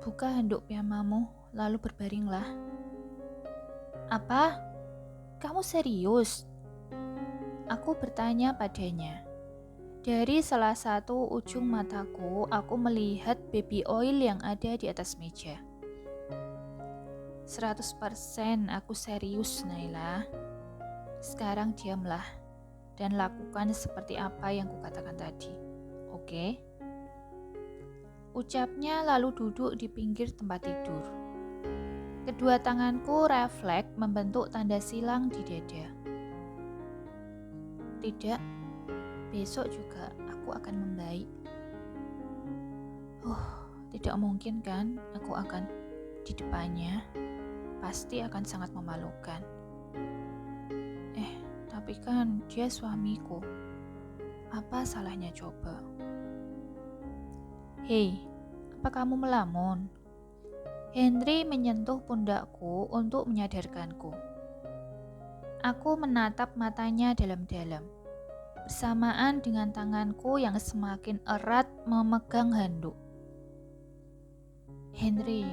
Buka handuk piyamamu, lalu berbaringlah. Apa? Kamu serius? Aku bertanya padanya. Dari salah satu ujung mataku, aku melihat baby oil yang ada di atas meja. 100% aku serius, Naila. Sekarang diamlah dan lakukan seperti apa yang kukatakan tadi. Oke? Ucapnya lalu duduk di pinggir tempat tidur. Kedua tanganku refleks membentuk tanda silang di dada. Tidak, besok juga aku akan membaik. Tidak mungkin kan aku akan di depannya. Pasti akan sangat memalukan. Tapi kan dia suamiku. Apa salahnya coba? Hei, apa kamu melamun? Henry menyentuh pundakku untuk menyadarkanku. Aku menatap matanya dalam-dalam, bersamaan dengan tanganku yang semakin erat memegang handuk. Henry,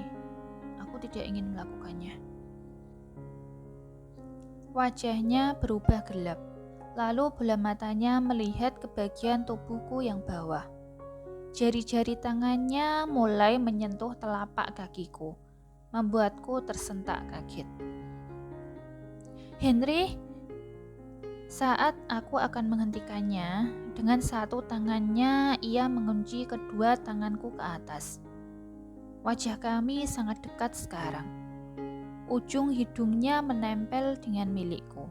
aku tidak ingin melakukannya. Wajahnya berubah gelap, lalu bola matanya melihat ke bagian tubuhku yang bawah. Jari-jari tangannya mulai menyentuh telapak kakiku, membuatku tersentak kaget. Henry, saat aku akan menghentikannya, dengan satu tangannya ia mengunci kedua tanganku ke atas. Wajah kami sangat dekat sekarang. Ujung hidungnya menempel dengan milikku.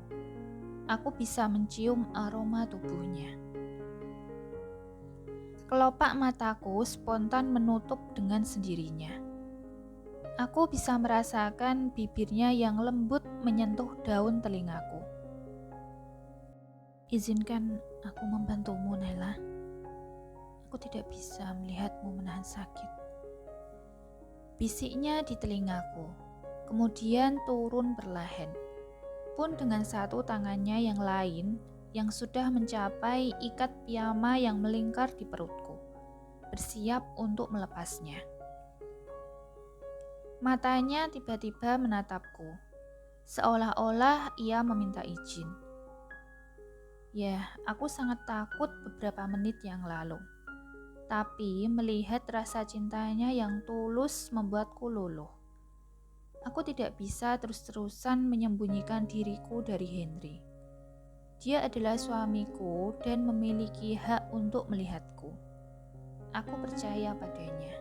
Aku bisa mencium aroma tubuhnya. Kelopak mataku spontan menutup dengan sendirinya. Aku bisa merasakan bibirnya yang lembut menyentuh daun telingaku. Izinkan aku membantumu, Naila. Aku tidak bisa melihatmu menahan sakit. Bisiknya di telingaku, kemudian turun perlahan. Pun dengan satu tangannya yang lain yang sudah mencapai ikat piyama yang melingkar di perutku, bersiap untuk melepasnya. Matanya tiba-tiba menatapku, seolah-olah ia meminta izin. Ya, aku sangat takut beberapa menit yang lalu. Tapi melihat rasa cintanya yang tulus membuatku luluh. Aku tidak bisa terus-terusan menyembunyikan diriku dari Henry. Dia adalah suamiku dan memiliki hak untuk melihatku. Aku percaya padanya.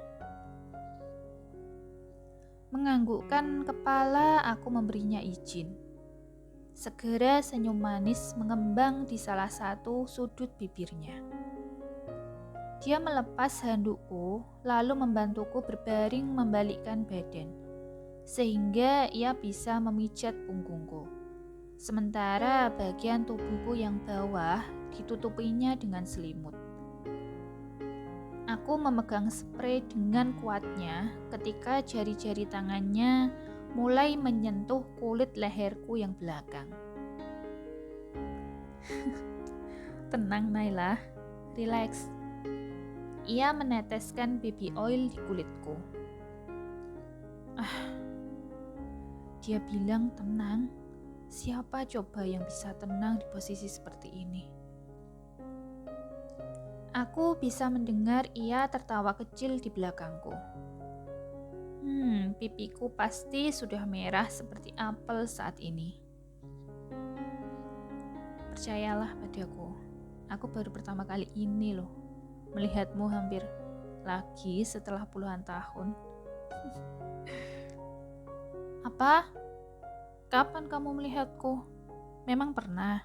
Menganggukkan kepala, aku memberinya izin. Segera senyum manis mengembang di salah satu sudut bibirnya. Dia melepas handukku, lalu membantuku berbaring membalikkan badan, sehingga ia bisa memijat punggungku. Sementara bagian tubuhku yang bawah ditutupinya dengan selimut. Aku memegang spray dengan kuatnya ketika jari-jari tangannya mulai menyentuh kulit leherku yang belakang. Tenang, Naila, relax. Ia meneteskan baby oil di kulitku. Dia bilang tenang. Siapa coba yang bisa tenang di posisi seperti ini? Aku bisa mendengar ia tertawa kecil di belakangku. Pipiku pasti sudah merah seperti apel saat ini. Percayalah padaku, aku baru pertama kali ini loh melihatmu hampir lagi setelah puluhan tahun. Apa? Kapan kamu melihatku? Memang pernah.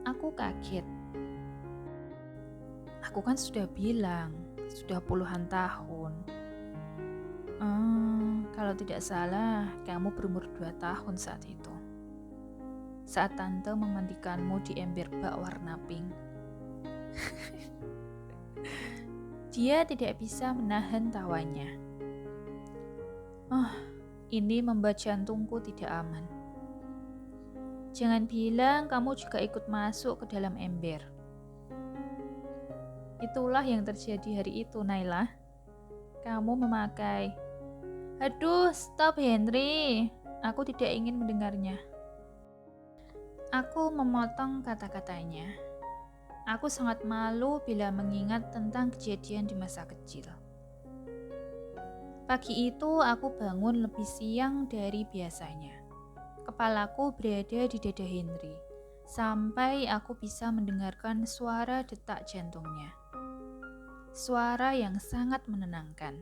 Aku kaget. Aku kan sudah bilang, sudah puluhan tahun. Kalau tidak salah, kamu berumur 2 tahun saat itu. Saat tante memandikanmu di ember bak warna pink. Dia tidak bisa menahan tawanya. Ini membuat jantungku tidak aman. Jangan bilang kamu juga ikut masuk ke dalam ember. Itulah yang terjadi hari itu, Naila. Kamu memakai Aduh, stop Henry. Aku tidak ingin mendengarnya. Aku memotong kata-katanya. Aku sangat malu bila mengingat tentang kejadian di masa kecil. Pagi itu aku bangun lebih siang dari biasanya. Kepalaku berada di dada Henry, sampai aku bisa mendengarkan suara detak jantungnya. Suara yang sangat menenangkan.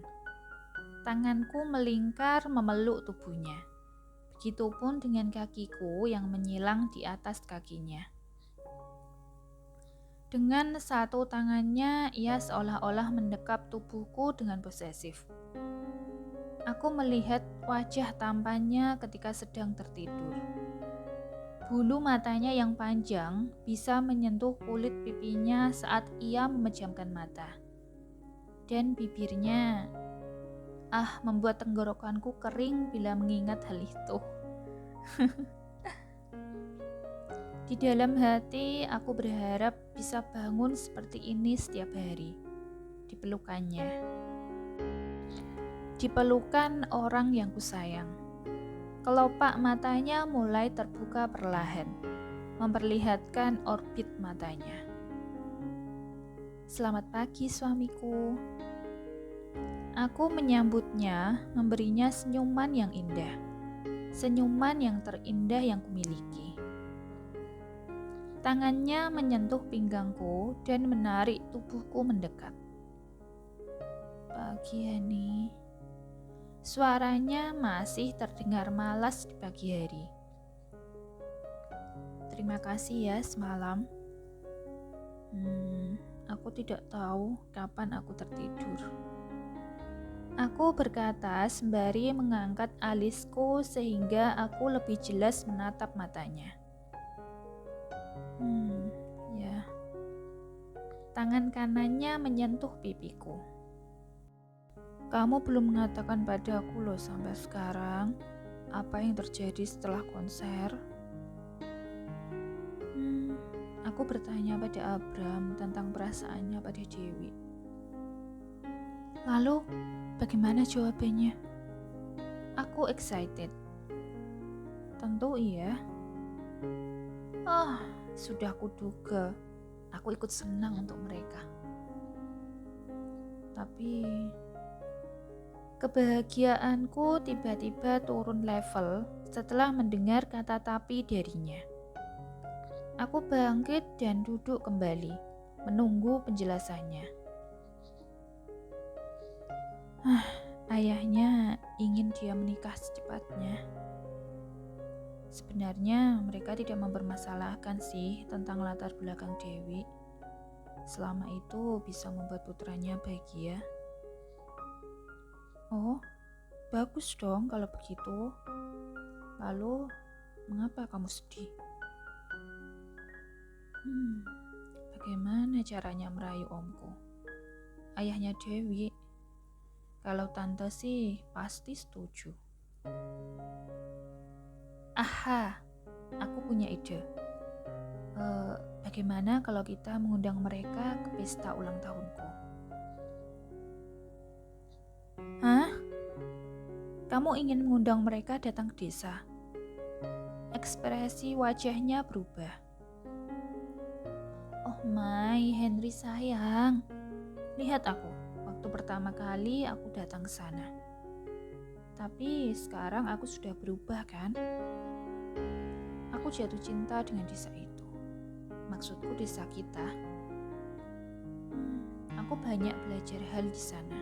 Tanganku melingkar memeluk tubuhnya. Begitupun dengan kakiku yang menyilang di atas kakinya. Dengan satu tangannya, ia seolah-olah mendekap tubuhku dengan posesif. Aku melihat wajah tampannya ketika sedang tertidur. Bulu matanya yang panjang bisa menyentuh kulit pipinya saat ia memejamkan mata. Dan bibirnya, membuat tenggorokanku kering bila mengingat hal itu. Di dalam hati, aku berharap bisa bangun seperti ini setiap hari. Dipelukan orang yang kusayang. Kelopak matanya mulai terbuka perlahan, memperlihatkan orbit matanya. Selamat pagi, suamiku. Aku menyambutnya, memberinya senyuman yang indah. Senyuman yang terindah yang kumiliki. Tangannya menyentuh pinggangku dan menarik tubuhku mendekat. Pagi, Hani. Suaranya masih terdengar malas di pagi hari. Terima kasih ya semalam. Aku tidak tahu kapan aku tertidur. Aku berkata sembari mengangkat alisku sehingga aku lebih jelas menatap matanya. Ya. Tangan kanannya menyentuh pipiku. Kamu belum mengatakan padaku loh sampai sekarang apa yang terjadi setelah konser. Aku bertanya pada Abram tentang perasaannya pada Dewi. Lalu, bagaimana jawabannya? Aku excited. Tentu iya. Sudah kuduga. Aku ikut senang untuk mereka. Tapi, kebahagiaanku tiba-tiba turun level setelah mendengar kata tapi darinya. Aku bangkit dan duduk kembali, menunggu penjelasannya. Ayahnya ingin dia menikah secepatnya. Sebenarnya mereka tidak mempermasalahkan sih tentang latar belakang Dewi. Selama itu bisa membuat putranya bahagia. Oh, bagus dong kalau begitu. Lalu, mengapa kamu sedih? Bagaimana caranya merayu omku? Ayahnya Dewi. Kalau tante sih pasti setuju. Aku punya ide. Bagaimana kalau kita mengundang mereka ke pesta ulang tahunku? Kamu ingin mengundang mereka datang ke desa? Ekspresi wajahnya berubah. Oh my, Henry sayang. Lihat aku. Waktu pertama kali aku datang ke sana. Tapi sekarang aku sudah berubah kan? Aku jatuh cinta dengan desa itu. Maksudku desa kita. Aku banyak belajar hal di sana.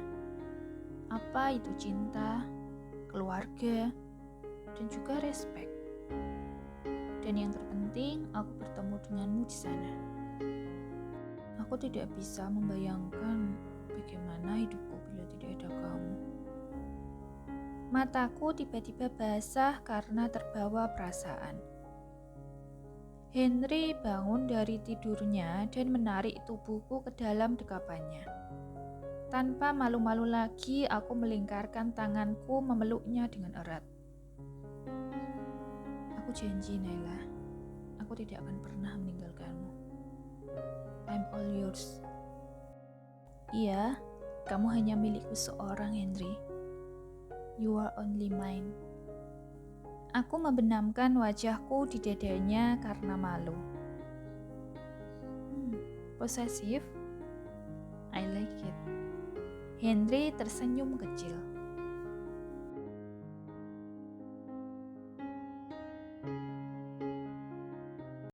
Apa itu cinta, keluarga, dan juga respek. Dan yang terpenting, aku bertemu denganmu di sana. Aku tidak bisa membayangkan bagaimana hidupku bila tidak ada kamu. Mataku tiba-tiba basah karena terbawa perasaan. Henry bangun dari tidurnya dan menarik tubuhku ke dalam dekapannya. Tanpa malu-malu lagi, aku melingkarkan tanganku memeluknya dengan erat. Aku janji, Naila, aku tidak akan pernah meninggalkanmu. I'm all yours. Iya, kamu hanya milikku seorang, Henry. You are only mine. Aku membenamkan wajahku di dadanya karena malu. Posesif? I like it. Henry tersenyum kecil.